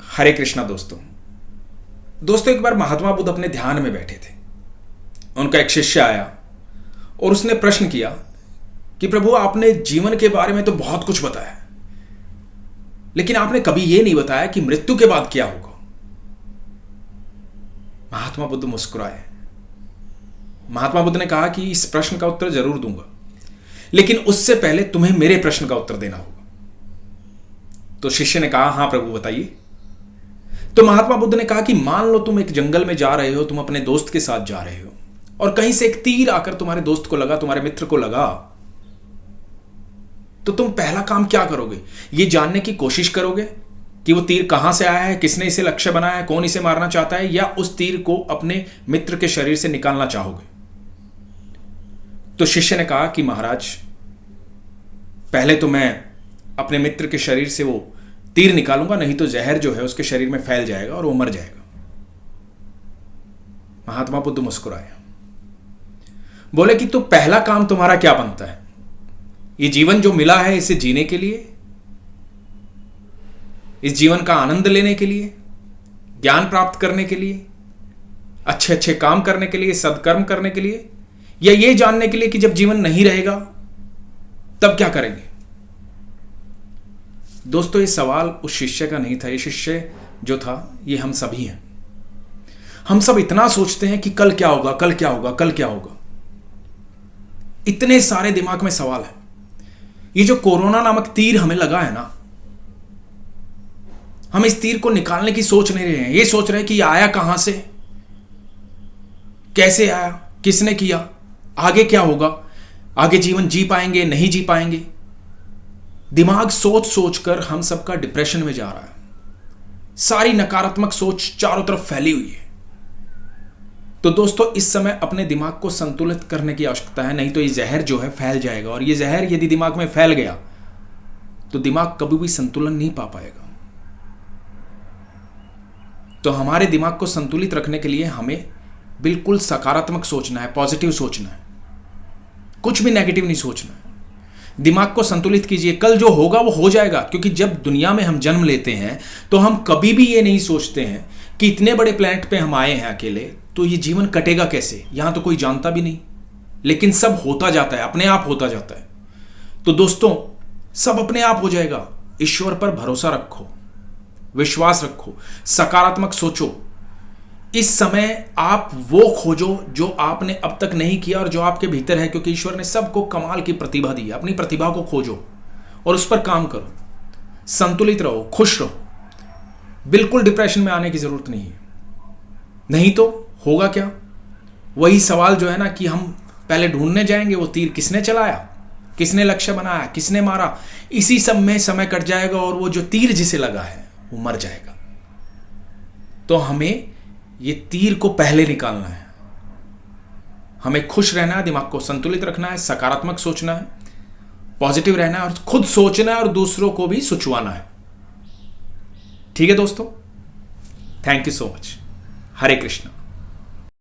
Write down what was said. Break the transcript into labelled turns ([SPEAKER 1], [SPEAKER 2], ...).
[SPEAKER 1] हरे कृष्णा दोस्तों एक बार महात्मा बुद्ध अपने ध्यान में बैठे थे। उनका एक शिष्य आया और उसने प्रश्न किया कि प्रभु, आपने जीवन के बारे में तो बहुत कुछ बताया, लेकिन आपने कभी यह नहीं बताया कि मृत्यु के बाद क्या होगा। महात्मा बुद्ध मुस्कुराए। महात्मा बुद्ध ने कहा कि इस प्रश्न का उत्तर जरूर दूंगा, लेकिन उससे पहले तुम्हें मेरे प्रश्न का उत्तर देना होगा। तो शिष्य ने कहा, हां प्रभु बताइए। तो महात्मा बुद्ध ने कहा कि मान लो तुम एक जंगल में जा रहे हो, तुम अपने दोस्त के साथ जा रहे हो और कहीं से एक तीर आकर तुम्हारे दोस्त को लगा, तुम्हारे मित्र को लगा, तो तुम पहला काम क्या करोगे? यह जानने की कोशिश करोगे कि वो तीर कहां से आया है, किसने इसे लक्ष्य बनाया है, कौन इसे मारना चाहता है, या उस तीर को अपने मित्र के शरीर से निकालना चाहोगे? तो शिष्य ने कहा कि महाराज, पहले तो मैं अपने मित्र के शरीर से वो तीर निकालूंगा, नहीं तो जहर जो है उसके शरीर में फैल जाएगा और वो मर जाएगा। महात्मा बुद्ध मुस्कुराए, बोले कि तो पहला काम तुम्हारा क्या बनता है? ये जीवन जो मिला है इसे जीने के लिए, इस जीवन का आनंद लेने के लिए, ज्ञान प्राप्त करने के लिए, अच्छे अच्छे काम करने के लिए, सत्कर्म करने के लिए, या ये जानने के लिए कि जब जीवन नहीं रहेगा तब क्या करेंगे? दोस्तों ये सवाल उस शिष्य का नहीं था। ये शिष्य जो था ये हम सभी हैं। हम सब इतना सोचते हैं कि कल क्या होगा, कल क्या होगा, कल क्या होगा। इतने सारे दिमाग में सवाल है। ये जो कोरोना नामक तीर हमें लगा है ना, हम इस तीर को निकालने की सोच नहीं रहे हैं। ये सोच रहे हैं कि ये आया कहां से, कैसे आया, किसने किया, आगे क्या होगा, आगे जीवन जी पाएंगे, नहीं जी पाएंगे। दिमाग सोच सोच कर हम सबका डिप्रेशन में जा रहा है। सारी नकारात्मक सोच चारों तरफ फैली हुई है। तो दोस्तों इस समय अपने दिमाग को संतुलित करने की आवश्यकता है, नहीं तो ये जहर जो है फैल जाएगा, और ये जहर यदि दिमाग में फैल गया तो दिमाग कभी भी संतुलन नहीं पा पाएगा। तो हमारे दिमाग को संतुलित रखने के लिए हमें बिल्कुल सकारात्मक सोचना है, पॉजिटिव सोचना है, कुछ भी नेगेटिव नहीं सोचना है। दिमाग को संतुलित कीजिए, कल जो होगा वो हो जाएगा। क्योंकि जब दुनिया में हम जन्म लेते हैं तो हम कभी भी ये नहीं सोचते हैं कि इतने बड़े प्लैनेट पे हम आए हैं अकेले, तो ये जीवन कटेगा कैसे, यहां तो कोई जानता भी नहीं। लेकिन सब होता जाता है, अपने आप होता जाता है। तो दोस्तों सब अपने आप हो जाएगा। ईश्वर पर भरोसा रखो, विश्वास रखो, सकारात्मक सोचो। इस समय आप वो खोजो जो आपने अब तक नहीं किया और जो आपके भीतर है, क्योंकि ईश्वर ने सबको कमाल की प्रतिभा दी है। अपनी प्रतिभा को खोजो और उस पर काम करो। संतुलित रहो, खुश रहो। बिल्कुल डिप्रेशन में आने की जरूरत नहीं है, नहीं तो होगा क्या? वही सवाल जो है ना कि हम पहले ढूंढने जाएंगे वो तीर किसने चलाया, किसने लक्ष्य बनाया, किसने मारा। इसी सब में समय कट जाएगा और वो जो तीर जिसे लगा है वो मर जाएगा। तो हमें ये तीर को पहले निकालना है। हमें खुश रहना है, दिमाग को संतुलित रखना है, सकारात्मक सोचना है, पॉजिटिव रहना है और खुद सोचना है और दूसरों को भी सोचवाना है। ठीक है दोस्तों, thank you so much. Hare Krishna.